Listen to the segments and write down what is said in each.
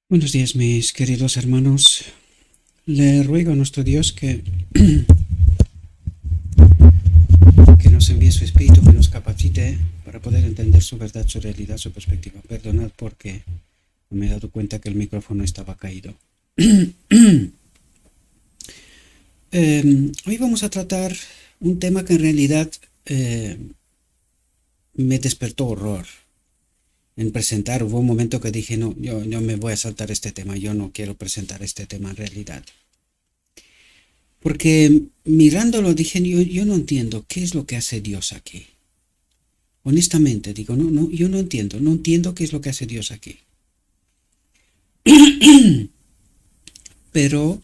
Buenos días, mis queridos hermanos. Le ruego a nuestro Dios que nos envíe su espíritu, que nos capacite para poder entender su verdad, su realidad, su perspectiva. Perdonad porque no me he dado cuenta que el micrófono estaba caído. Hoy vamos a tratar un tema que en realidad me despertó horror en presentar. Hubo un momento que dije, no, yo me voy a saltar este tema, yo no quiero presentar este tema en realidad. Porque mirándolo dije, yo no entiendo qué es lo que hace Dios aquí. Honestamente digo, no, yo no entiendo qué es lo que hace Dios aquí. Pero,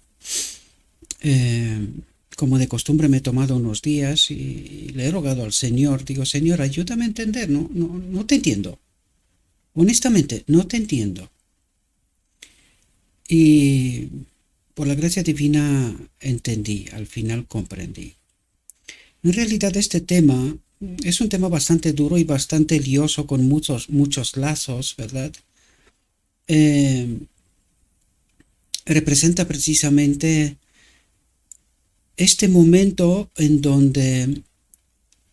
como de costumbre me he tomado unos días y le he rogado al Señor, digo, Señor, ayúdame a entender, no te entiendo. Honestamente, no te entiendo. Y por la gracia divina entendí, al final comprendí. En realidad este tema es un tema bastante duro y bastante lioso con muchos lazos, ¿verdad? Representa precisamente este momento en donde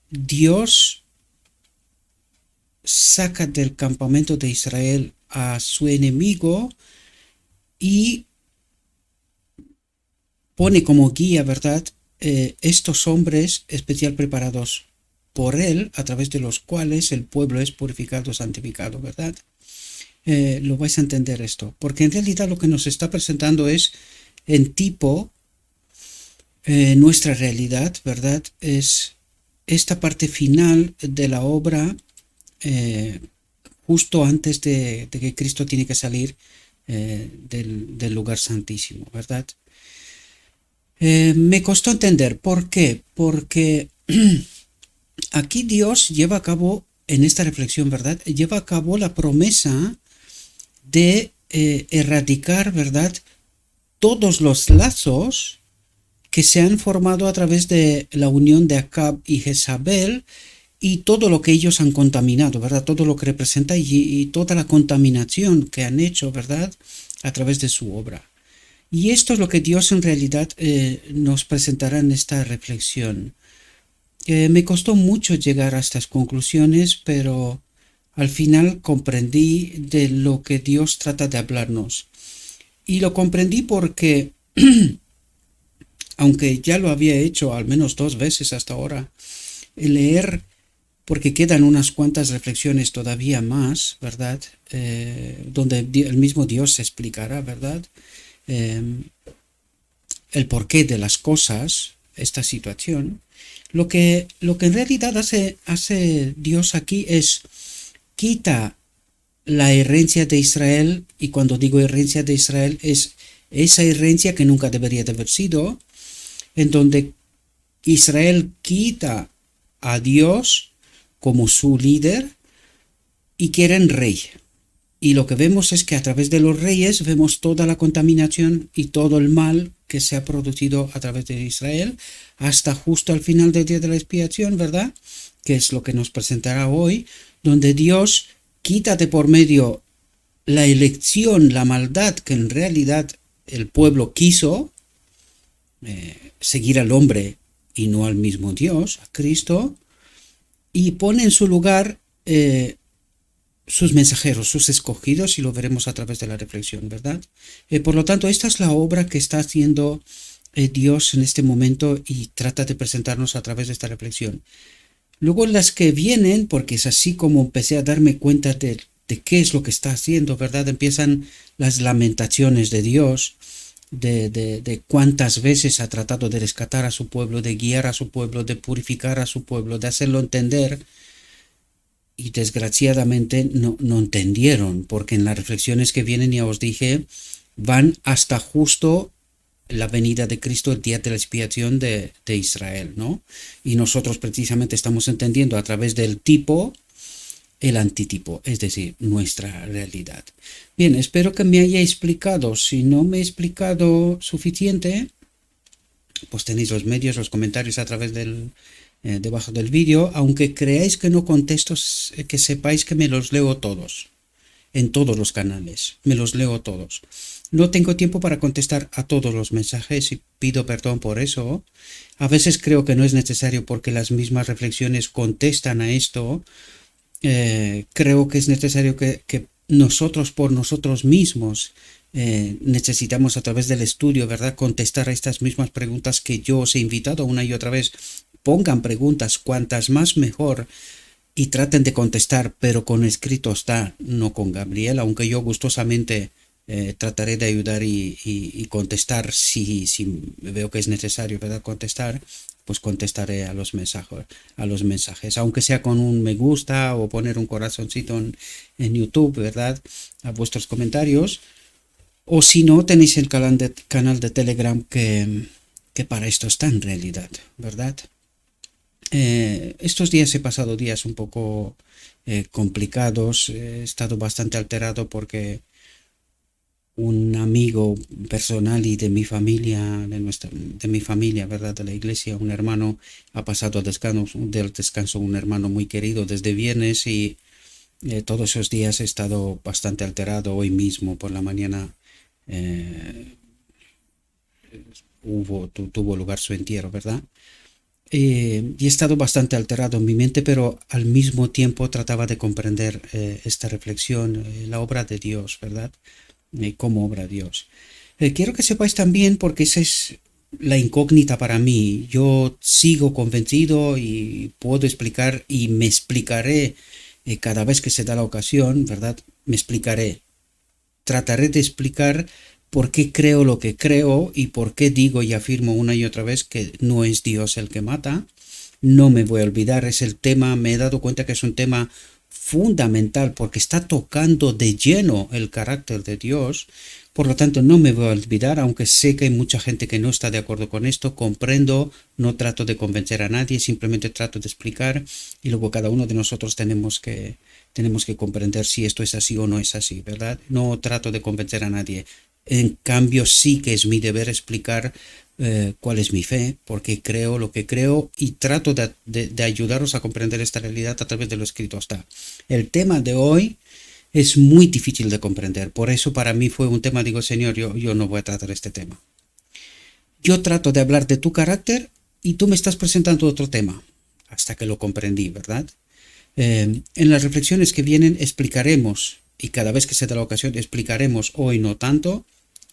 Dios saca del campamento de Israel a su enemigo y pone como guía, ¿verdad? Estos hombres especial preparados por él, a través de los cuales el pueblo es purificado, santificado, ¿verdad? Lo vais a entender esto, porque en realidad lo que nos está presentando es en tipo nuestra realidad, ¿verdad? Es esta parte final de la obra justo antes de que Cristo tiene que salir del lugar santísimo, ¿verdad? Me costó entender, ¿por qué? Porque aquí Dios lleva a cabo, en esta reflexión, ¿verdad? Lleva a cabo la promesa de erradicar, ¿verdad? Todos los lazos que se han formado a través de la unión de Acab y Jezabel y todo lo que ellos han contaminado, ¿verdad? Todo lo que representa y toda la contaminación que han hecho, ¿verdad? A través de su obra. Y esto es lo que Dios en realidad nos presentará en esta reflexión. Me costó mucho llegar a estas conclusiones, pero al final comprendí de lo que Dios trata de hablarnos. Y lo comprendí porque, aunque ya lo había hecho al menos 2 veces hasta ahora, el leer, porque quedan unas cuantas reflexiones todavía más, ¿verdad? Donde el mismo Dios se explicará, ¿verdad? Eh, el porqué de las cosas, esta situación. Lo que en realidad hace Dios aquí es quita la herencia de Israel, y cuando digo herencia de Israel es esa herencia que nunca debería de haber sido, en donde Israel quita a Dios como su líder y quieren rey. Y lo que vemos es que a través de los reyes vemos toda la contaminación y todo el mal que se ha producido a través de Israel hasta justo al final del día de la expiación, ¿verdad? Que es lo que nos presentará hoy, donde Dios quita de por medio la elección, la maldad que en realidad el pueblo quiso, seguir al hombre y no al mismo Dios, a Cristo, y pone en su lugar sus mensajeros, sus escogidos, y lo veremos a través de la reflexión, ¿verdad? Por lo tanto, esta es la obra que está haciendo Dios en este momento y trata de presentarnos a través de esta reflexión. Luego las que vienen, porque es así como empecé a darme cuenta de qué es lo que está haciendo, ¿verdad? Empiezan las lamentaciones de Dios, de cuántas veces ha tratado de rescatar a su pueblo, de guiar a su pueblo, de purificar a su pueblo, de hacerlo entender, y desgraciadamente no entendieron, porque en las reflexiones que vienen, ya os dije, van hasta justo la venida de Cristo, el día de la expiación de Israel, ¿no? Y nosotros precisamente estamos entendiendo a través del tipo el antitipo, es decir, nuestra realidad. Bien, espero que me haya explicado. Si no me he explicado suficiente, pues tenéis los medios, los comentarios a través del debajo del vídeo. Aunque creáis que no contesto, que sepáis que me los leo todos. en todos los canales, me los leo todos. No tengo tiempo para contestar a todos los mensajes y pido perdón por eso. A veces creo que no es necesario porque las mismas reflexiones contestan a esto. Creo que es necesario que nosotros por nosotros mismos necesitamos a través del estudio, ¿verdad?, contestar a estas mismas preguntas que yo os he invitado una y otra vez. Pongan preguntas, cuantas más mejor, y traten de contestar, pero con escrito está, no con Gabriel, aunque yo gustosamente trataré de ayudar y contestar si veo que es necesario, ¿verdad?, contestar, pues contestaré a los mensajes, aunque sea con un me gusta o poner un corazoncito en YouTube, ¿verdad?, a vuestros comentarios. O si no, tenéis el canal de Telegram que para esto está en realidad, ¿verdad? Estos días he pasado días un poco complicados, he estado bastante alterado porque un amigo personal y de mi familia, de mi familia, ¿verdad?, de la iglesia, un hermano, ha pasado del descanso un hermano muy querido desde viernes y todos esos días he estado bastante alterado. Hoy mismo por la mañana tuvo lugar su entierro, ¿verdad? Y he estado bastante alterado en mi mente, pero al mismo tiempo trataba de comprender esta reflexión, la obra de Dios, ¿verdad? Cómo obra Dios. Quiero que sepáis también, porque esa es la incógnita para mí. Yo sigo convencido y puedo explicar y me explicaré cada vez que se da la ocasión, ¿verdad? Me explicaré. Trataré de explicar por qué creo lo que creo y por qué digo y afirmo una y otra vez que no es Dios el que mata. No me voy a olvidar, es el tema, me he dado cuenta que es un tema fundamental porque está tocando de lleno el carácter de Dios. Por lo tanto, no me voy a olvidar, aunque sé que hay mucha gente que no está de acuerdo con esto, comprendo, no trato de convencer a nadie, simplemente trato de explicar y luego cada uno de nosotros tenemos que comprender si esto es así o no es así, ¿verdad? No trato de convencer a nadie. En cambio, sí que es mi deber explicar cuál es mi fe, por qué creo lo que creo y trato de ayudaros a comprender esta realidad a través de lo escrito está. El tema de hoy es muy difícil de comprender, por eso para mí fue un tema, digo, Señor, yo no voy a tratar este tema. Yo trato de hablar de tu carácter y tú me estás presentando otro tema, hasta que lo comprendí, ¿verdad? En las reflexiones que vienen explicaremos, y cada vez que se da la ocasión explicaremos, hoy no tanto,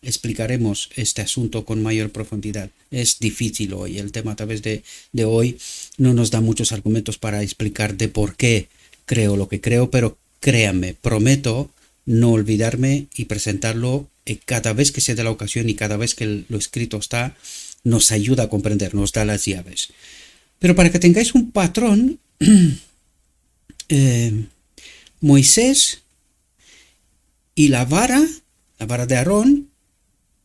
explicaremos este asunto con mayor profundidad. Es difícil hoy, el tema a través de hoy no nos da muchos argumentos para explicar de por qué creo lo que creo, pero créanme, prometo no olvidarme y presentarlo cada vez que se da la ocasión y cada vez que lo escrito está, nos ayuda a comprender, nos da las llaves. Pero para que tengáis un patrón, Moisés y la vara de Aarón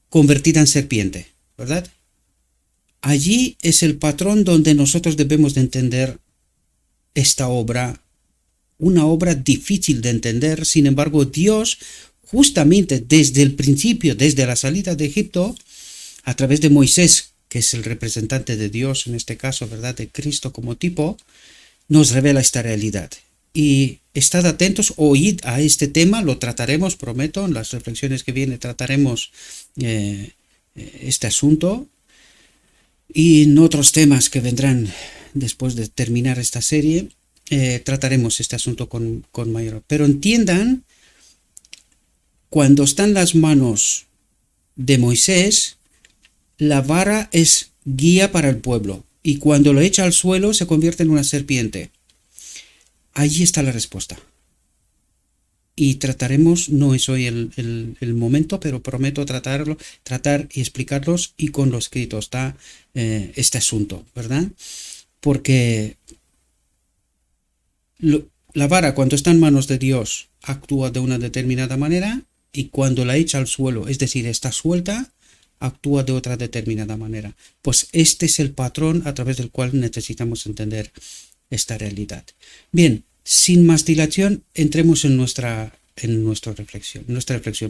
convertida en serpiente, ¿verdad? Allí es el patrón donde nosotros debemos de entender esta obra, una obra difícil de entender. Sin embargo, Dios, justamente desde el principio, desde la salida de Egipto, a través de Moisés, que es el representante de Dios en este caso, ¿verdad?, de Cristo como tipo, nos revela esta realidad. Y estad atentos, oíd a este tema, lo trataremos, prometo, en las reflexiones que vienen trataremos este asunto y en otros temas que vendrán después de terminar esta serie, trataremos este asunto con mayor. Pero entiendan, cuando están las manos de Moisés, la vara es guía para el pueblo y cuando lo echa al suelo se convierte en una serpiente. Allí está la respuesta. Y trataremos, no es hoy el momento, pero prometo tratar y explicarlos y con lo escrito está este asunto, ¿verdad? Porque la vara cuando está en manos de Dios actúa de una determinada manera y cuando la echa al suelo, es decir, está suelta, actúa de otra determinada manera. Pues este es el patrón a través del cual necesitamos entender esta realidad. Bien, sin más dilación, entremos en nuestra reflexión.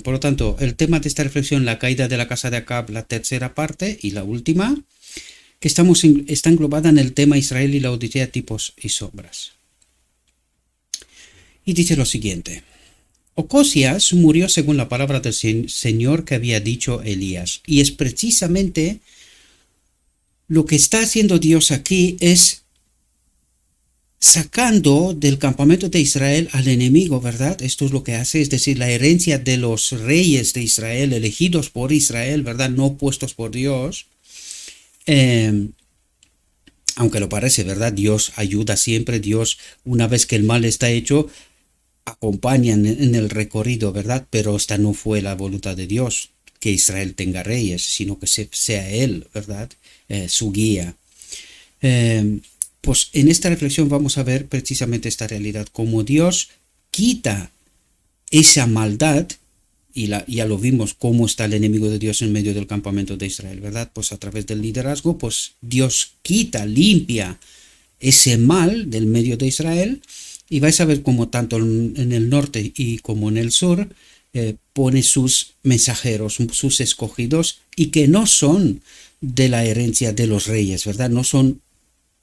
Por lo tanto, el tema de esta reflexión, la caída de la casa de Acab, la tercera parte y la última, que está englobada en el tema Israel y la Odisea, tipos y sombras. Y dice lo siguiente: Ocosías murió según la palabra del Señor que había dicho Elías. Y es precisamente lo que está haciendo Dios aquí es sacando del campamento de Israel al enemigo, ¿verdad? Esto es lo que hace, es decir, la herencia de los reyes de Israel, elegidos por Israel, ¿verdad? No puestos por Dios. Aunque lo parece, ¿verdad? Dios ayuda siempre, Dios, una vez que el mal está hecho, acompaña en el recorrido, ¿verdad? Pero esta no fue la voluntad de Dios, que Israel tenga reyes, sino que sea Él, ¿verdad? Su guía. Pues en esta reflexión vamos a ver precisamente esta realidad, como Dios quita esa maldad, y ya lo vimos cómo está el enemigo de Dios en medio del campamento de Israel, ¿verdad? Pues a través del liderazgo, pues Dios quita, limpia ese mal del medio de Israel, y vais a ver cómo tanto en el norte y como en el sur pone sus mensajeros, sus escogidos, y que no son de la herencia de los reyes, ¿verdad? No son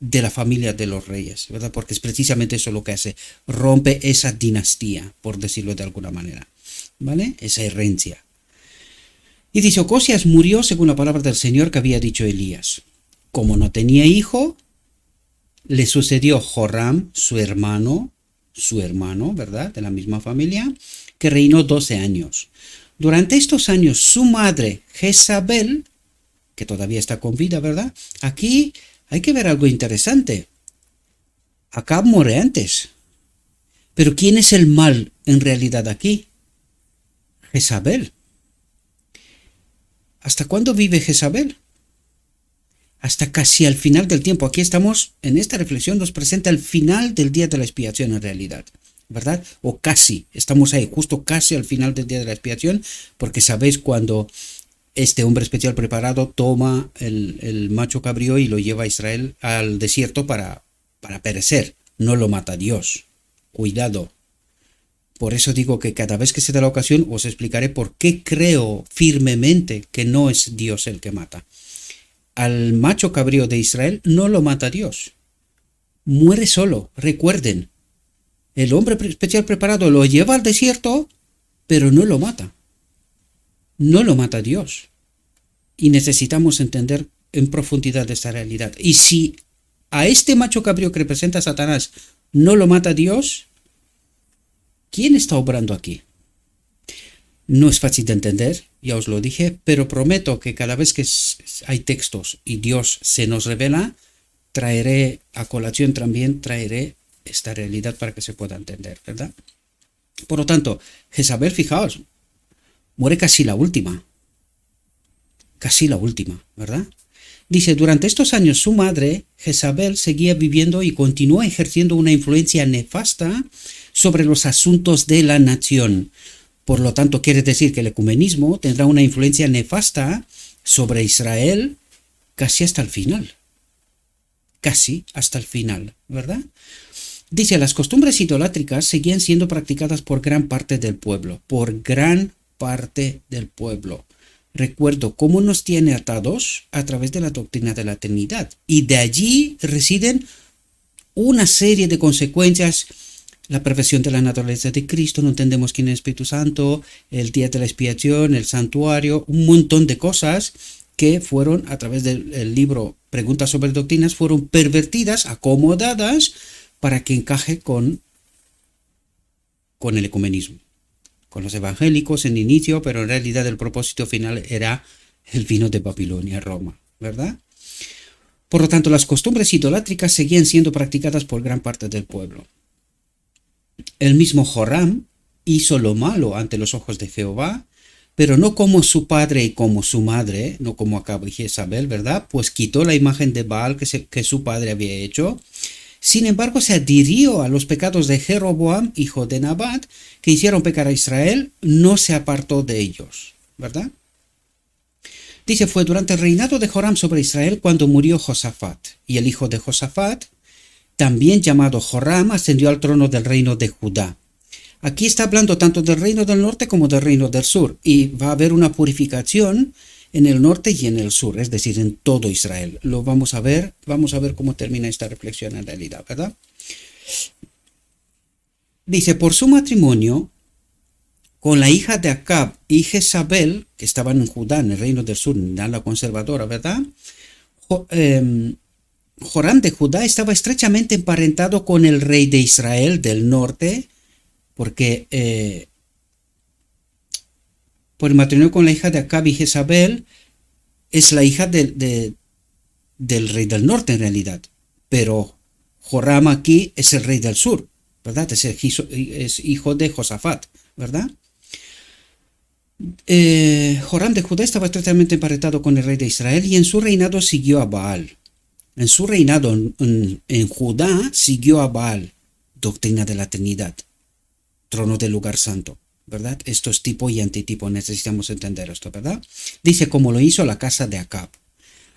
de la familia de los reyes, ¿verdad? Porque es precisamente eso lo que hace, rompe esa dinastía, por decirlo de alguna manera, ¿vale? Esa herencia. Y dice, Ocosías murió según la palabra del Señor que había dicho Elías. Como no tenía hijo, le sucedió Joram, su hermano, ¿verdad? De la misma familia, que reinó 12 años. Durante estos años, su madre, Jezabel, que todavía está con vida, ¿verdad? Aquí hay que ver algo interesante. Acab muere antes. Pero ¿quién es el mal en realidad aquí? Jezabel. ¿Hasta cuándo vive Jezabel? Hasta casi al final del tiempo. Aquí estamos, en esta reflexión nos presenta el final del día de la expiación en realidad, ¿verdad? O casi, estamos ahí, justo casi al final del día de la expiación, porque sabéis cuando este hombre especial preparado toma el macho cabrío y lo lleva a Israel al desierto para perecer. No lo mata Dios. Cuidado. Por eso digo que cada vez que se da la ocasión os explicaré por qué creo firmemente que no es Dios el que mata. Al macho cabrío de Israel no lo mata Dios. Muere solo. Recuerden, el hombre especial preparado lo lleva al desierto, pero no lo mata. No lo mata Dios. Y necesitamos entender en profundidad esta realidad. Y si a este macho cabrío que representa a Satanás no lo mata Dios, ¿quién está obrando aquí? No es fácil de entender, ya os lo dije, pero prometo que cada vez que hay textos y Dios se nos revela, traeré a colación también, traeré esta realidad para que se pueda entender, ¿verdad? Por lo tanto, Jezabel, fijaos, muere casi la última, ¿verdad? Dice, durante estos años su madre, Jezabel, seguía viviendo y continuó ejerciendo una influencia nefasta sobre los asuntos de la nación. Por lo tanto, quiere decir que el ecumenismo tendrá una influencia nefasta sobre Israel casi hasta el final. Casi hasta el final, ¿verdad? Dice, las costumbres idolátricas seguían siendo practicadas por gran parte del pueblo. Por gran parte del pueblo. Recuerdo cómo nos tiene atados a través de la doctrina de la Trinidad. Y de allí residen una serie de consecuencias. La perfección de la naturaleza de Cristo, no entendemos quién es el Espíritu Santo, el día de la expiación, el santuario, un montón de cosas que fueron, a través del libro Preguntas sobre Doctrinas, fueron pervertidas, acomodadas, para que encaje con el ecumenismo. Con los evangélicos en inicio, pero en realidad el propósito final era el vino de Babilonia, Roma, ¿verdad? Por lo tanto, las costumbres idolátricas seguían siendo practicadas por gran parte del pueblo. El mismo Joram hizo lo malo ante los ojos de Jehová, pero no como su padre y como su madre, no como Acab y Jezabel, ¿verdad? Pues quitó la imagen de Baal que su padre había hecho. Sin embargo, se adhirió a los pecados de Jeroboam, hijo de Nabat, que hicieron pecar a Israel, no se apartó de ellos, ¿verdad? Dice, fue durante el reinado de Joram sobre Israel cuando murió Josafat, y el hijo de Josafat, también llamado Joram, ascendió al trono del reino de Judá. Aquí está hablando tanto del reino del norte como del reino del sur, y va a haber una purificación en el norte y en el sur, es decir, en todo Israel. Lo vamos a ver cómo termina esta reflexión en realidad, ¿verdad? Dice, por su matrimonio, con la hija de Acab y Jezabel, que estaban en Judá, en el reino del sur, en la conservadora, ¿verdad? Joram de Judá estaba estrechamente emparentado con el rey de Israel del norte, porque por el matrimonio con la hija de Acab y Jezabel es la hija del rey del norte en realidad, pero Joram aquí es el rey del sur, ¿verdad? Es hijo de Josafat, ¿verdad? Joram de Judá estaba estrechamente emparentado con el rey de Israel y en su reinado siguió a Baal. En su reinado en Judá siguió a Baal, doctrina de la Trinidad, trono del lugar santo, ¿verdad? Esto es tipo y antitipo, necesitamos entender esto, ¿verdad? Dice, como lo hizo la casa de Acab.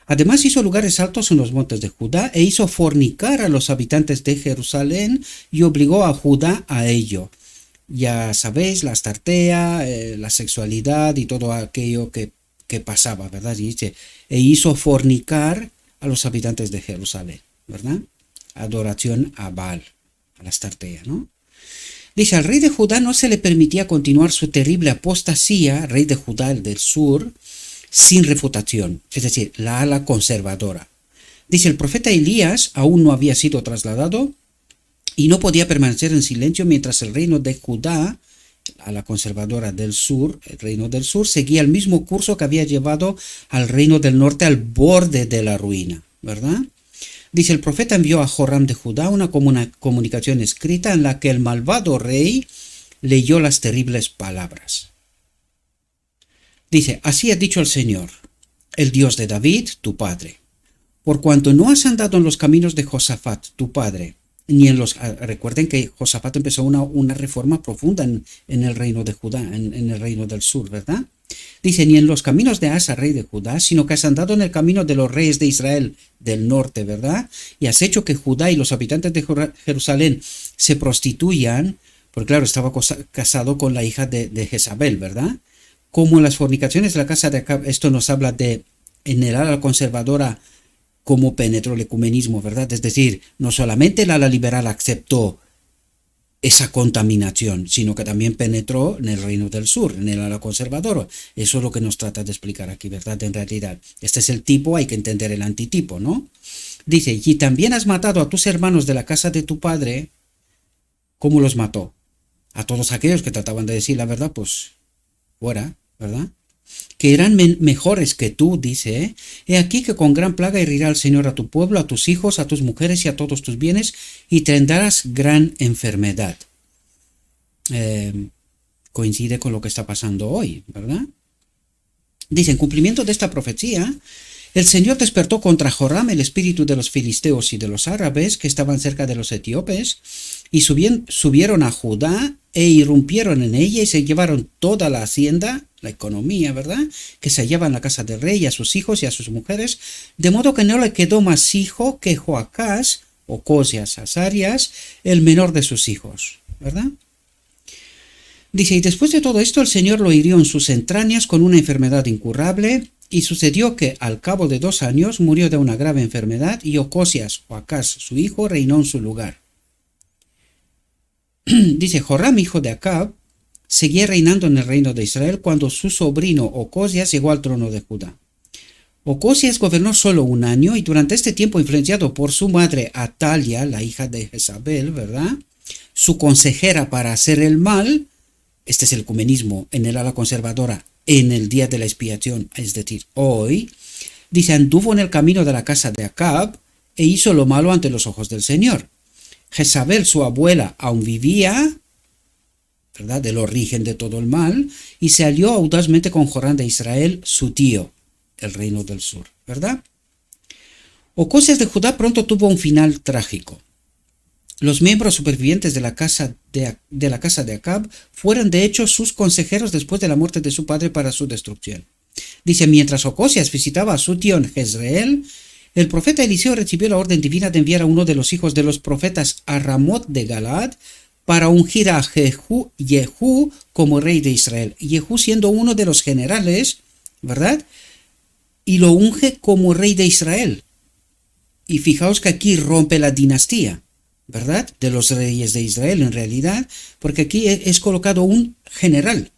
Además hizo lugares altos en los montes de Judá e hizo fornicar a los habitantes de Jerusalén y obligó a Judá a ello. Ya sabéis, la astartea, la sexualidad y todo aquello que pasaba, ¿verdad? Y dice, e hizo fornicar a los habitantes de Jerusalén, ¿verdad? Adoración a Baal, a la astartea, ¿no? Dice, al rey de Judá no se le permitía continuar su terrible apostasía, rey de Judá, el del sur, sin refutación, es decir, la ala conservadora. Dice, el profeta Elías aún no había sido trasladado y no podía permanecer en silencio mientras el reino de Judá, a la conservadora del sur, el reino del sur, seguía el mismo curso que había llevado al reino del norte al borde de la ruina, ¿verdad? Dice, el profeta envió a Joram de Judá una comunicación escrita en la que el malvado rey leyó las terribles palabras. Dice, así ha dicho el Señor, el Dios de David, tu padre. Por cuanto no has andado en los caminos de Josafat, tu padre, ni en los... Recuerden que Josafat empezó una reforma profunda en el reino de Judá, en el reino del sur, ¿verdad? Dice, ni en los caminos de Asa, rey de Judá, sino que has andado en el camino de los reyes de Israel del norte, ¿verdad? Y has hecho que Judá y los habitantes de Jerusalén se prostituyan, porque claro, estaba casado con la hija de Jezabel, ¿verdad? Como en las fornicaciones de la casa de Acab, esto nos habla de, en el ala conservadora, cómo penetró el ecumenismo, ¿verdad? Es decir, no solamente el ala liberal aceptó esa contaminación, sino que también penetró en el reino del sur, en el ala conservadora. Eso es lo que nos trata de explicar aquí, ¿verdad? En realidad, este es el tipo, hay que entender el antitipo, ¿no? Dice, y también has matado a tus hermanos de la casa de tu padre. ¿Cómo los mató? A todos aquellos que trataban de decir la verdad, pues fuera, ¿verdad? Que eran mejores que tú, dice, he aquí que con gran plaga herirá el Señor a tu pueblo, a tus hijos, a tus mujeres y a todos tus bienes, y tendrás gran enfermedad. Coincide con lo que está pasando hoy, ¿verdad? Dice, en cumplimiento de esta profecía, el Señor despertó contra Joram el espíritu de los filisteos y de los árabes que estaban cerca de los etíopes, y subieron a Judá e irrumpieron en ella y se llevaron toda la hacienda, la economía, ¿verdad?, que se hallaba en la casa del rey, a sus hijos y a sus mujeres, de modo que no le quedó más hijo que Joacás, Ocosias, Azarias, el menor de sus hijos, ¿verdad? Dice, y después de todo esto el Señor lo hirió en sus entrañas con una enfermedad incurable, y sucedió que al cabo de 2 años murió de una grave enfermedad, y Ocosias, Joacás, su hijo, reinó en su lugar. Dice, Joram, hijo de Acab, seguía reinando en el reino de Israel cuando su sobrino Ocosias llegó al trono de Judá. Ocosias gobernó solo 1 año y durante este tiempo, influenciado por su madre Atalia, la hija de Jezabel, ¿verdad?, su consejera para hacer el mal, este es el ecumenismo en el ala conservadora, en el día de la expiación, es decir, hoy, dice, anduvo en el camino de la casa de Acab e hizo lo malo ante los ojos del Señor. Jezabel, su abuela, aún vivía, ¿verdad?, del origen de todo el mal, y se alió audazmente con Joram de Israel, su tío, el reino del sur, ¿verdad? Ocosias de Judá pronto tuvo un final trágico. Los miembros supervivientes de la casa de Acab fueron de hecho sus consejeros después de la muerte de su padre para su destrucción. Dice, mientras Ocosias visitaba a su tío en Jezreel, el profeta Eliseo recibió la orden divina de enviar a uno de los hijos de los profetas a Ramot de Galaad para ungir a Jehú como rey de Israel. Jehú siendo uno de los generales, ¿verdad?, y lo unge como rey de Israel. Y fijaos que aquí rompe la dinastía, ¿verdad? De los reyes de Israel en realidad, porque aquí es colocado un general.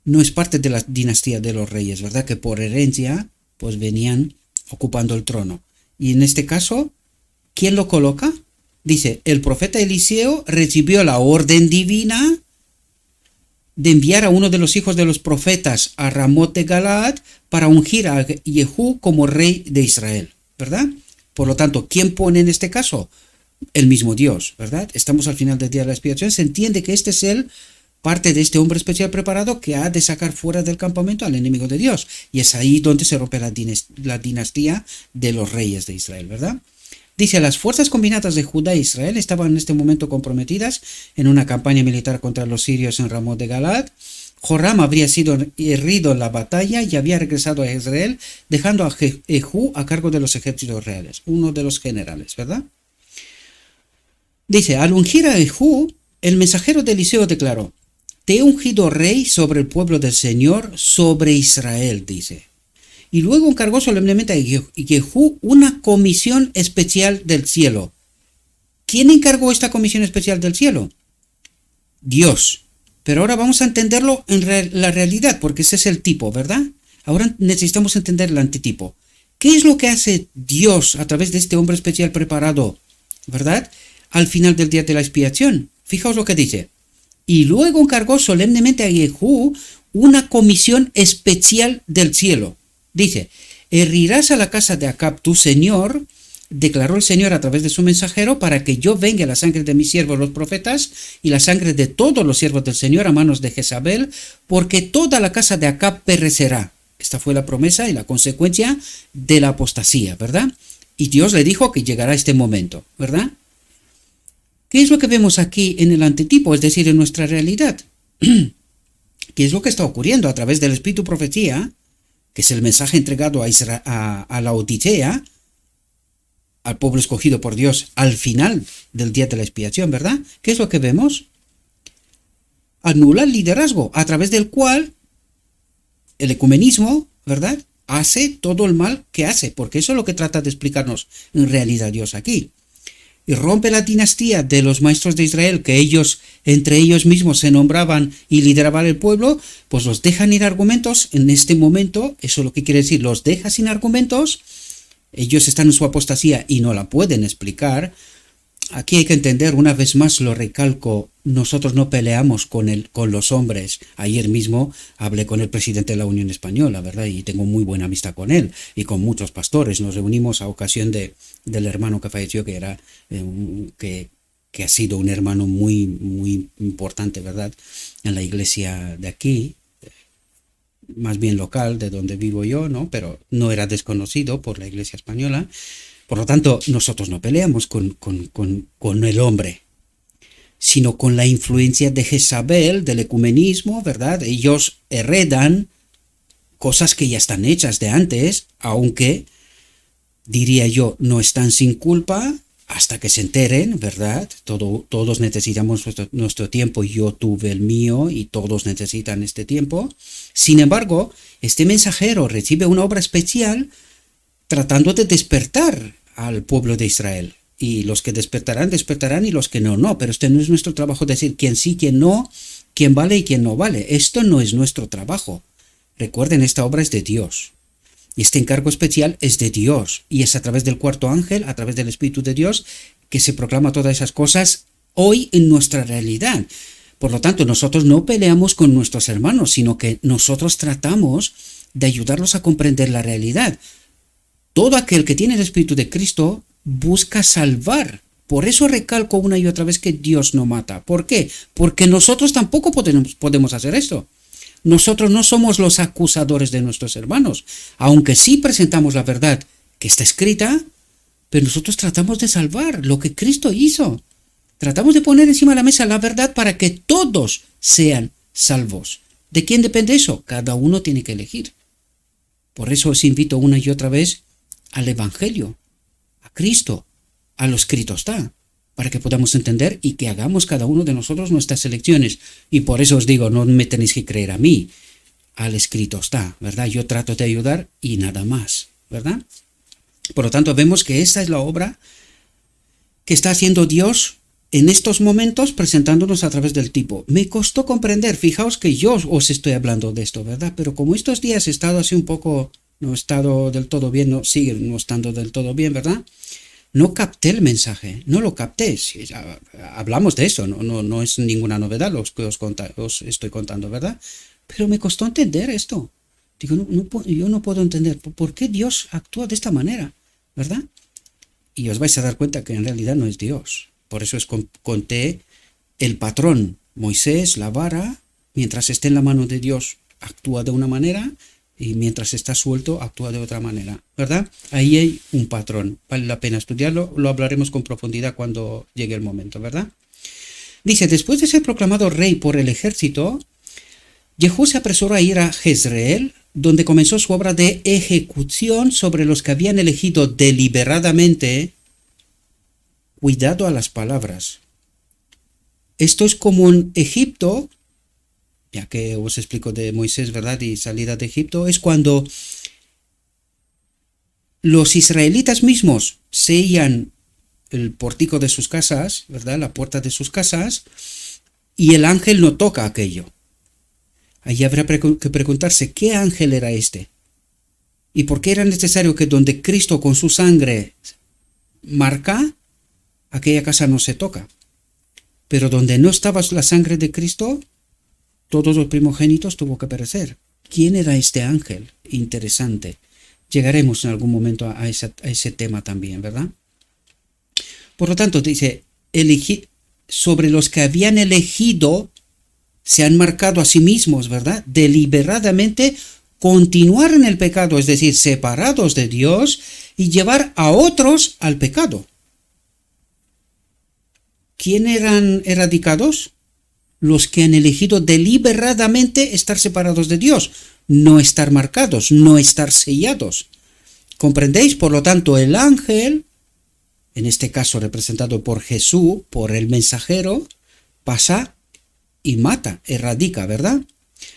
No es parte de la dinastía de los reyes, ¿verdad? Que por herencia pues venían ocupando el trono. Y en este caso, ¿quién lo coloca? Dice, el profeta Eliseo recibió la orden divina de enviar a uno de los hijos de los profetas a Ramot de Galaad para ungir a Jehú como rey de Israel, ¿verdad? Por lo tanto, ¿quién pone en este caso? El mismo Dios, ¿verdad? Estamos al final del día de la expiación. Se entiende que este es el parte de este hombre especial preparado que ha de sacar fuera del campamento al enemigo de Dios. Y es ahí donde se rompe la dinastía de los reyes de Israel, ¿verdad? Dice, las fuerzas combinadas de Judá e Israel estaban en este momento comprometidas en una campaña militar contra los sirios en Ramot de Galaad. Joram habría sido herido en la batalla y había regresado a Israel, dejando a Jehú a cargo de los ejércitos reales, uno de los generales, ¿verdad? Dice, al ungir a Jehú, el mensajero de Eliseo declaró, te he ungido rey sobre el pueblo del Señor, sobre Israel, dice. Y luego encargó solemnemente a Jehú una comisión especial del cielo. ¿Quién encargó esta comisión especial del cielo? Dios. Pero ahora vamos a entenderlo en la realidad, porque ese es el tipo, ¿verdad? Ahora necesitamos entender el antitipo. ¿Qué es lo que hace Dios a través de este hombre especial preparado, ¿verdad? Al final del día de la expiación. Fijaos lo que dice. Y luego encargó solemnemente a Jehú una comisión especial del cielo. Dice, herirás a la casa de Acab tu señor, declaró el Señor a través de su mensajero, para que yo venga la sangre de mis siervos los profetas y la sangre de todos los siervos del Señor a manos de Jezabel, porque toda la casa de Acab perecerá. Esta fue la promesa y la consecuencia de la apostasía, ¿verdad? Y Dios le dijo que llegará este momento, ¿verdad? ¿Qué es lo que vemos aquí en el antitipo, es decir, en nuestra realidad? ¿Qué es lo que está ocurriendo a través del Espíritu Profecía, que es el mensaje entregado a la Odisea, al pueblo escogido por Dios al final del día de la expiación, ¿verdad? ¿Qué es lo que vemos? Anula el liderazgo, a través del cual el ecumenismo, ¿verdad?, hace todo el mal que hace, porque eso es lo que trata de explicarnos en realidad Dios aquí. Y rompe la dinastía de los maestros de Israel, que ellos, entre ellos mismos, se nombraban y lideraban el pueblo, pues los dejan sin argumentos en este momento. Eso es lo que quiere decir, los deja sin argumentos. Ellos están en su apostasía y no la pueden explicar. Aquí hay que entender, una vez más lo recalco, nosotros no peleamos con los hombres. Ayer mismo hablé con el presidente de la Unión Española, ¿verdad? Y tengo muy buena amistad con él y con muchos pastores. Nos reunimos a ocasión del hermano que falleció, que era que ha sido un hermano muy, muy importante, ¿verdad? En la iglesia de aquí, más bien local, de donde vivo yo, ¿no? Pero no era desconocido por la iglesia española. Por lo tanto, nosotros no peleamos con el hombre, sino con la influencia de Jezabel, del ecumenismo, ¿verdad? Ellos heredan cosas que ya están hechas de antes, aunque, diría yo, no están sin culpa hasta que se enteren, ¿verdad? Todos necesitamos nuestro tiempo, yo tuve el mío y todos necesitan este tiempo. Sin embargo, este mensajero recibe una obra especial tratando de despertar al pueblo de Israel. Y los que despertarán, despertarán, y los que no, no. Pero este no es nuestro trabajo decir quién sí, quién no, quién vale y quién no vale. Esto no es nuestro trabajo. Recuerden, esta obra es de Dios. Y este encargo especial es de Dios. Y es a través del cuarto ángel, a través del Espíritu de Dios, que se proclama todas esas cosas hoy en nuestra realidad. Por lo tanto, nosotros no peleamos con nuestros hermanos, sino que nosotros tratamos de ayudarlos a comprender la realidad. Todo aquel que tiene el Espíritu de Cristo busca salvar. Por eso recalco una y otra vez que Dios no mata. ¿Por qué? Porque nosotros tampoco podemos hacer esto. Nosotros no somos los acusadores de nuestros hermanos, aunque sí presentamos la verdad que está escrita, pero nosotros tratamos de salvar lo que Cristo hizo. Tratamos de poner encima de la mesa la verdad para que todos sean salvos. ¿De quién depende eso? Cada uno tiene que elegir. Por eso os invito una y otra vez al Evangelio, a Cristo, a lo escrito está, para que podamos entender y que hagamos cada uno de nosotros nuestras elecciones. Y por eso os digo, no me tenéis que creer a mí, al escrito está, ¿verdad? Yo trato de ayudar y nada más, ¿verdad? Por lo tanto, vemos que esta es la obra que está haciendo Dios en estos momentos presentándonos a través del tipo. Me costó comprender, fijaos que yo os estoy hablando de esto, ¿verdad? Pero como estos días he estado así un poco, no he estado del todo bien, sigue no estando del todo bien, ¿verdad? No capté el mensaje, no lo capté. Hablamos de eso, no es ninguna novedad lo que os estoy contando, ¿verdad? Pero me costó entender esto. Digo, yo no puedo entender por qué Dios actúa de esta manera, ¿verdad? Y os vais a dar cuenta que en realidad no es Dios. Por eso conté el patrón. Moisés, la vara, mientras esté en la mano de Dios, actúa de una manera, y mientras está suelto, actúa de otra manera, ¿verdad? Ahí hay un patrón. Vale la pena estudiarlo. Lo hablaremos con profundidad cuando llegue el momento, ¿verdad? Dice, después de ser proclamado rey por el ejército, Jehú se apresuró a ir a Jezreel, donde comenzó su obra de ejecución sobre los que habían elegido deliberadamente. Cuidado a las palabras. Esto es como en Egipto, ya que os explico de Moisés, ¿verdad? Y salida de Egipto, es cuando los israelitas mismos sellan el pórtico de sus casas, ¿verdad? La puerta de sus casas, y el ángel no toca aquello. Ahí habrá que preguntarse, ¿qué ángel era este? ¿Y por qué era necesario que donde Cristo con su sangre marca, aquella casa no se toca? Pero donde no estaba la sangre de Cristo, todos los primogénitos tuvo que perecer. ¿Quién era este ángel? Interesante. Llegaremos en algún momento a ese tema también, ¿verdad? Por lo tanto, dice, sobre los que habían elegido, se han marcado a sí mismos, ¿verdad? Deliberadamente continuar en el pecado, es decir, separados de Dios y llevar a otros al pecado. ¿Quién eran erradicados? Los que han elegido deliberadamente estar separados de Dios, no estar marcados, no estar sellados. ¿Comprendéis? Por lo tanto, el ángel, en este caso representado por Jesús, por el mensajero, pasa y mata, erradica, ¿verdad?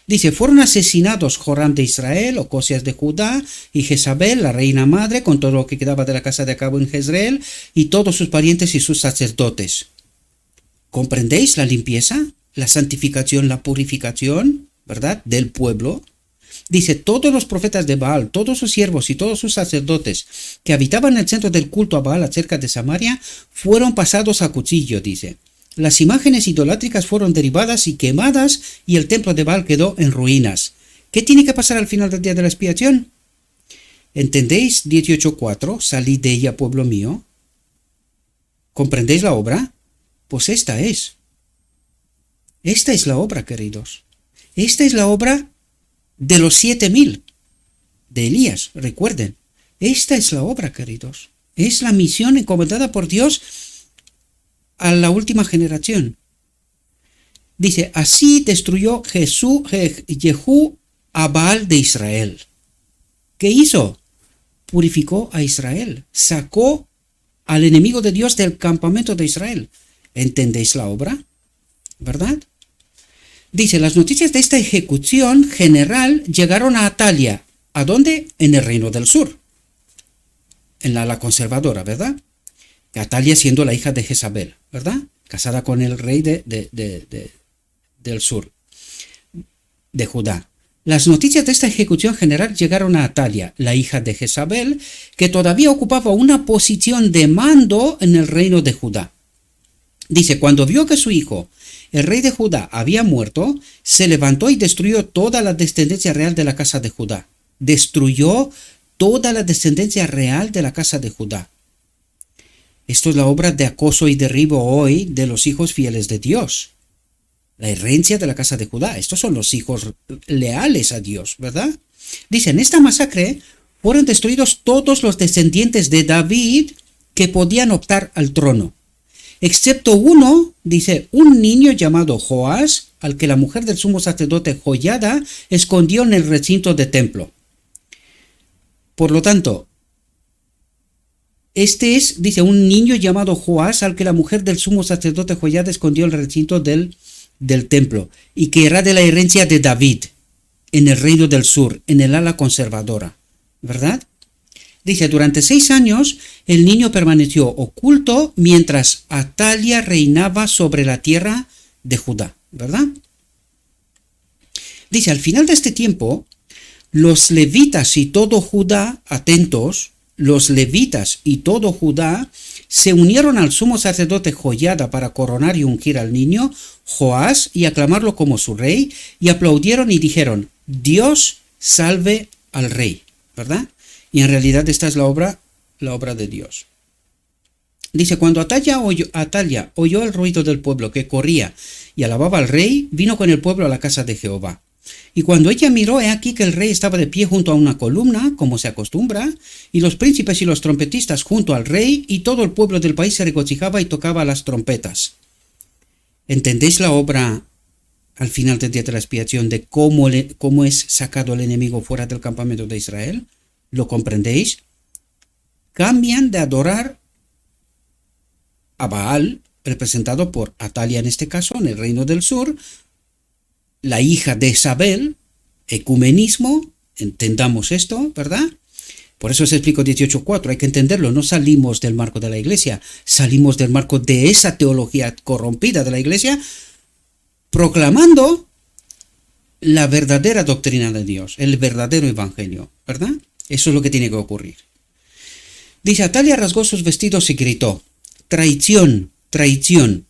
Dice, fueron asesinados Joram de Israel, Ocosías de Judá, y Jezabel, la reina madre, con todo lo que quedaba de la casa de Acab en Jezreel, y todos sus parientes y sus sacerdotes. ¿Comprendéis la limpieza, la santificación, la purificación, ¿verdad?, del pueblo? Dice, todos los profetas de Baal, todos sus siervos y todos sus sacerdotes que habitaban en el centro del culto a Baal cerca de Samaria, fueron pasados a cuchillo, dice. Las imágenes idolátricas fueron derribadas y quemadas y el templo de Baal quedó en ruinas. ¿Qué tiene que pasar al final del día de la expiación? ¿Entendéis 18:4? Salid de ella, pueblo mío. ¿Comprendéis la obra? Pues esta es. Esta es la obra, queridos. Esta es la obra de los 7000 de Elías, recuerden. Esta es la obra, queridos. Es la misión encomendada por Dios a la última generación. Dice, así destruyó Jehú a Baal de Israel. ¿Qué hizo? Purificó a Israel, sacó al enemigo de Dios del campamento de Israel. ¿Entendéis la obra? ¿Verdad? Dice, las noticias de esta ejecución general llegaron a Atalia. ¿A dónde? En el reino del sur. En la conservadora, ¿verdad? Atalia siendo la hija de Jezabel, ¿verdad? Casada con el rey del sur, de Judá. Las noticias de esta ejecución general llegaron a Atalia, la hija de Jezabel, que todavía ocupaba una posición de mando en el reino de Judá. Dice, cuando vio que su hijo, el rey de Judá, había muerto, se levantó y destruyó toda la descendencia real de la casa de Judá. Destruyó toda la descendencia real de la casa de Judá. Esto es la obra de acoso y derribo hoy de los hijos fieles de Dios. La herencia de la casa de Judá. Estos son los hijos leales a Dios, ¿verdad? Dice, en esta masacre fueron destruidos todos los descendientes de David que podían optar al trono. Excepto uno, dice, un niño llamado Joás, al que la mujer del sumo sacerdote Joiada escondió en el recinto del templo. Por lo tanto, dice, un niño llamado Joás, al que la mujer del sumo sacerdote Joiada escondió en el recinto del templo, y que era de la herencia de David, en el reino del sur, en el ala conservadora, ¿verdad? Dice, durante 6 años el niño permaneció oculto mientras Atalia reinaba sobre la tierra de Judá, ¿verdad? Dice, al final de este tiempo, los levitas y todo Judá, atentos, los levitas y todo Judá se unieron al sumo sacerdote Joiada para coronar y ungir al niño Joás y aclamarlo como su rey, y aplaudieron y dijeron, Dios salve al rey, ¿verdad? Y en realidad esta es la obra de Dios. Dice, cuando Atalia oyó el ruido del pueblo que corría y alababa al rey, vino con el pueblo a la casa de Jehová. Y cuando ella miró, he aquí que el rey estaba de pie junto a una columna, como se acostumbra, y los príncipes y los trompetistas junto al rey, y todo el pueblo del país se regocijaba y tocaba las trompetas. ¿Entendéis la obra al final del día de la expiación de cómo es sacado el enemigo fuera del campamento de Israel? ¿Lo comprendéis? Cambian de adorar a Baal, representado por Atalia en este caso, en el reino del sur, la hija de Isabel, ecumenismo, entendamos esto, ¿verdad? Por eso se explico 18.4, hay que entenderlo, no salimos del marco de la iglesia, salimos del marco de esa teología corrompida de la iglesia, proclamando la verdadera doctrina de Dios, el verdadero evangelio, ¿verdad? Eso es lo que tiene que ocurrir. Dice, Atalia rasgó sus vestidos y gritó, traición, traición.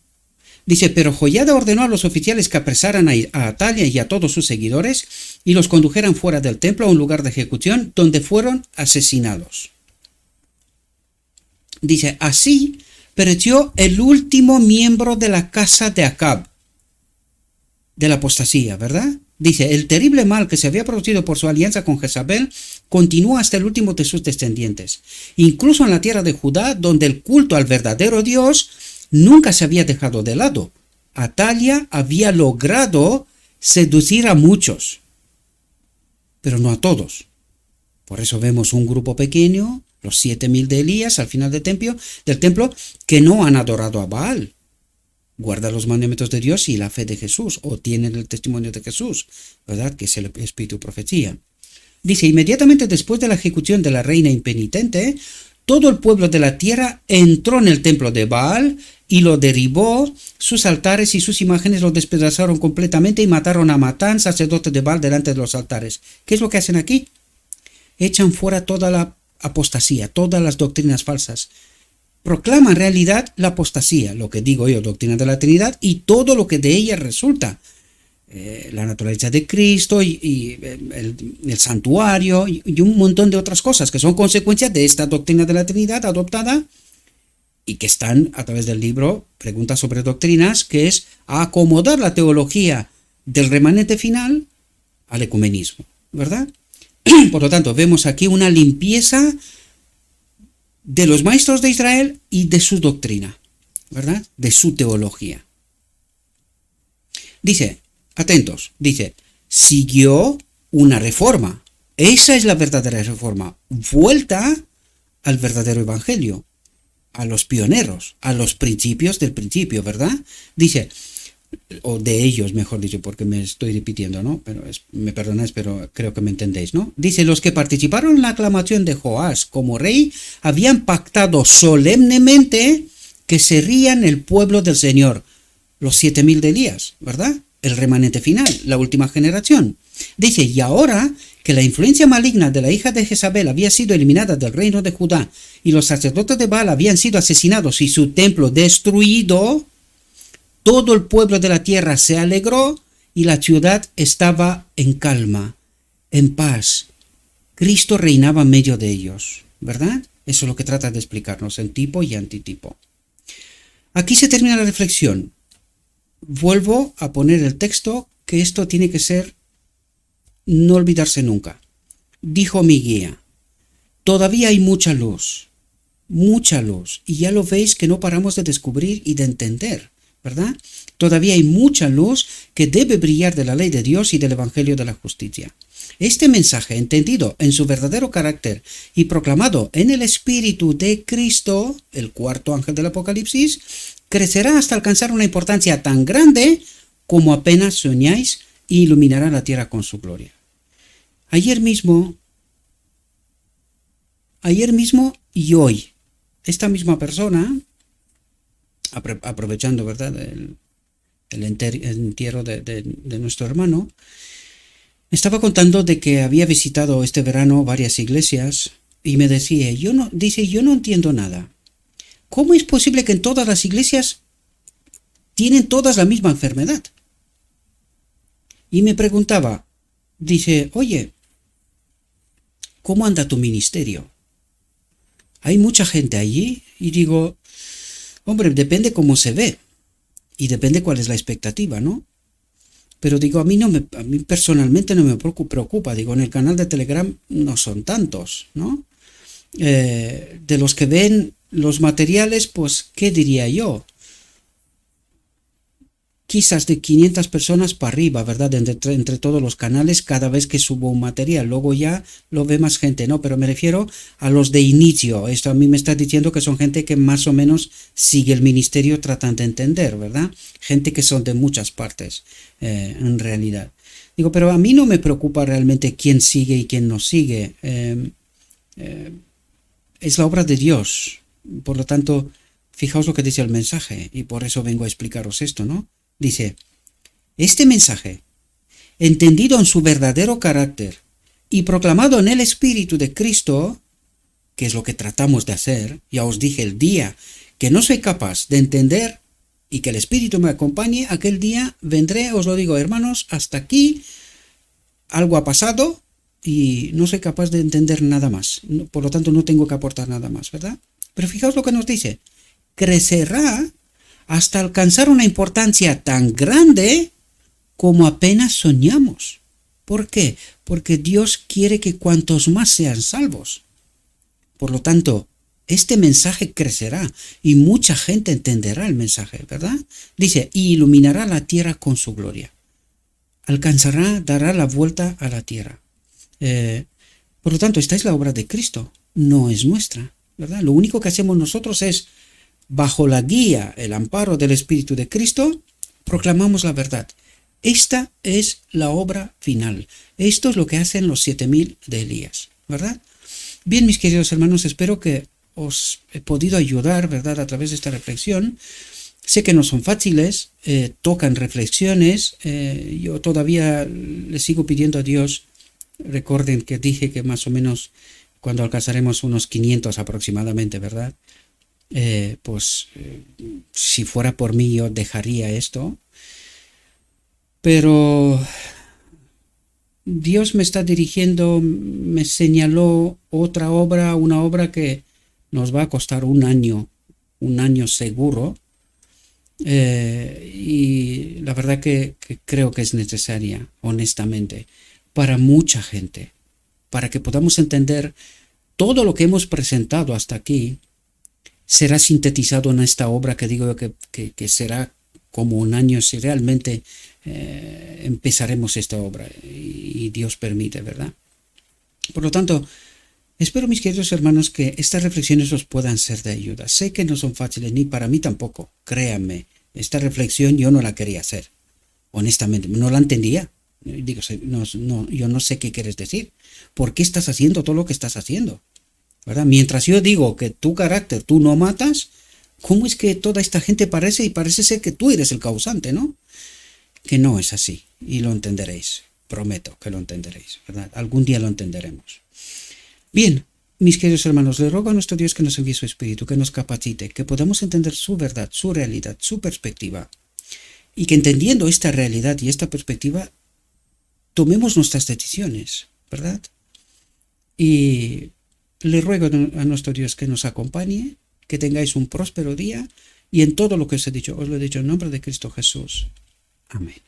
Dice, pero Joiada ordenó a los oficiales que apresaran a Atalia y a todos sus seguidores y los condujeran fuera del templo a un lugar de ejecución donde fueron asesinados. Dice, así pereció el último miembro de la casa de Acab, de la apostasía, ¿verdad? Dice, el terrible mal que se había producido por su alianza con Jezabel continuó hasta el último de sus descendientes, incluso en la tierra de Judá, donde el culto al verdadero Dios nunca se había dejado de lado. Atalia había logrado seducir a muchos, pero no a todos. Por eso vemos un grupo pequeño, los 7.000 de Elías al final del templo, que no han adorado a Baal. Guardan los mandamientos de Dios y la fe de Jesús, o tienen el testimonio de Jesús, ¿verdad? Que es el espíritu de profecía. Dice, inmediatamente después de la ejecución de la reina impenitente, todo el pueblo de la tierra entró en el templo de Baal y lo derribó, sus altares y sus imágenes lo despedazaron completamente y mataron a Matán, sacerdote de Baal, delante de los altares. ¿Qué es lo que hacen aquí? Echan fuera toda la apostasía, todas las doctrinas falsas. Proclaman en realidad la apostasía, lo que digo yo, doctrina de la Trinidad, y todo lo que de ella resulta. La naturaleza de Cristo y el santuario y un montón de otras cosas que son consecuencias de esta doctrina de la Trinidad adoptada y que están a través del libro Preguntas sobre Doctrinas, que es acomodar la teología del remanente final al ecumenismo, ¿verdad? Por lo tanto, vemos aquí una limpieza de los maestros de Israel y de su doctrina, ¿verdad? De su teología. Dice, atentos, dice, siguió una reforma. Esa es la verdadera reforma. Vuelta al verdadero evangelio, a los pioneros, a los principios del principio, ¿verdad? Dice, o de ellos, mejor dicho, porque me estoy repitiendo, ¿no? Pero me perdonáis, pero creo que me entendéis, ¿no? Dice, los que participaron en la aclamación de Joás como rey habían pactado solemnemente que serían el pueblo del Señor, los 7.000 de Elías, ¿verdad? El remanente final, la última generación. Dice, y ahora que la influencia maligna de la hija de Jezabel había sido eliminada del reino de Judá y los sacerdotes de Baal habían sido asesinados y su templo destruido, todo el pueblo de la tierra se alegró y la ciudad estaba en calma, en paz. Cristo reinaba en medio de ellos, ¿verdad? Eso es lo que trata de explicarnos en tipo y antitipo. Aquí se termina la reflexión. Vuelvo a poner el texto, que esto tiene que ser, no olvidarse nunca. Dijo mi guía, todavía hay mucha luz, y ya lo veis que no paramos de descubrir y de entender, ¿verdad? Todavía hay mucha luz que debe brillar de la ley de Dios y del evangelio de la justicia. Este mensaje, entendido en su verdadero carácter y proclamado en el Espíritu de Cristo, el cuarto ángel del Apocalipsis, crecerá hasta alcanzar una importancia tan grande como apenas soñáis y iluminará la tierra con su gloria. Ayer mismo ayer mismo y hoy. Esta misma persona, aprovechando, ¿verdad?, el entierro de nuestro hermano, me estaba contando de que había visitado este verano varias iglesias y me decía, yo no entiendo nada. ¿Cómo es posible que en todas las iglesias tienen todas la misma enfermedad? Y me preguntaba, dice, oye, ¿cómo anda tu ministerio? ¿Hay mucha gente allí? Y digo, hombre, depende cómo se ve y depende cuál es la expectativa, ¿no? Pero digo, a mí personalmente no me preocupa. Digo, en el canal de Telegram no son tantos, ¿no? De los que ven los materiales, pues, ¿qué diría yo? Quizás de 500 personas para arriba, ¿verdad? Entre todos los canales cada vez que subo un material. Luego ya lo ve más gente, ¿no? Pero me refiero a los de inicio. Esto a mí me está diciendo que son gente que más o menos sigue el ministerio, tratan de entender, ¿verdad? Gente que son de muchas partes, en realidad. Digo, pero a mí no me preocupa realmente quién sigue y quién no sigue. Es la obra de Dios. Por lo tanto, fijaos lo que dice el mensaje, y por eso vengo a explicaros esto, ¿no? Dice, este mensaje, entendido en su verdadero carácter y proclamado en el Espíritu de Cristo, que es lo que tratamos de hacer, ya os dije el día que no soy capaz de entender y que el Espíritu me acompañe, aquel día vendré, os lo digo, hermanos, hasta aquí algo ha pasado y no soy capaz de entender nada más. Por lo tanto, no tengo que aportar nada más, ¿verdad? Pero fijaos lo que nos dice, crecerá hasta alcanzar una importancia tan grande como apenas soñamos. ¿Por qué? Porque Dios quiere que cuantos más sean salvos. Por lo tanto, este mensaje crecerá y mucha gente entenderá el mensaje, ¿verdad? Dice, y iluminará la tierra con su gloria. Alcanzará, dará la vuelta a la tierra. Por lo tanto, esta es la obra de Cristo, no es nuestra, ¿verdad? Lo único que hacemos nosotros es, bajo la guía, el amparo del Espíritu de Cristo, proclamamos la verdad. Esta es la obra final. Esto es lo que hacen los 7000 de Elías, ¿verdad? Bien, mis queridos hermanos, espero que os he podido ayudar, ¿verdad?, a través de esta reflexión. Sé que no son fáciles, tocan reflexiones. Yo todavía le sigo pidiendo a Dios. Recuerden que dije que más o menos cuando alcanzaremos unos 500 aproximadamente, ¿verdad? Si fuera por mí yo dejaría esto, pero Dios me está dirigiendo, me señaló una obra que nos va a costar un año seguro, y la verdad que creo que es necesaria, honestamente, para mucha gente, para que podamos entender todo lo que hemos presentado hasta aquí. Será sintetizado en esta obra que digo que será como un año si realmente empezaremos esta obra y Dios permite, ¿verdad? Por lo tanto, espero, mis queridos hermanos, que estas reflexiones os puedan ser de ayuda. Sé que no son fáciles, ni para mí tampoco, créanme. Esta reflexión yo no la quería hacer, honestamente, no la entendía. Digo, yo no sé qué quieres decir. ¿Por qué estás haciendo todo lo que estás haciendo? ¿Verdad? Mientras yo digo que tu carácter tú no matas, ¿cómo es que toda esta gente parece ser que tú eres el causante, ¿no? Que no es así, y lo entenderéis, prometo que lo entenderéis, ¿verdad? Algún día lo entenderemos. Bien, mis queridos hermanos, le ruego a nuestro Dios que nos envíe su Espíritu, que nos capacite, que podamos entender su verdad, su realidad, su perspectiva, y que entendiendo esta realidad y esta perspectiva, tomemos nuestras decisiones, ¿verdad? Y le ruego a nuestro Dios que nos acompañe, que tengáis un próspero día, y en todo lo que os he dicho, os lo he dicho en nombre de Cristo Jesús. Amén.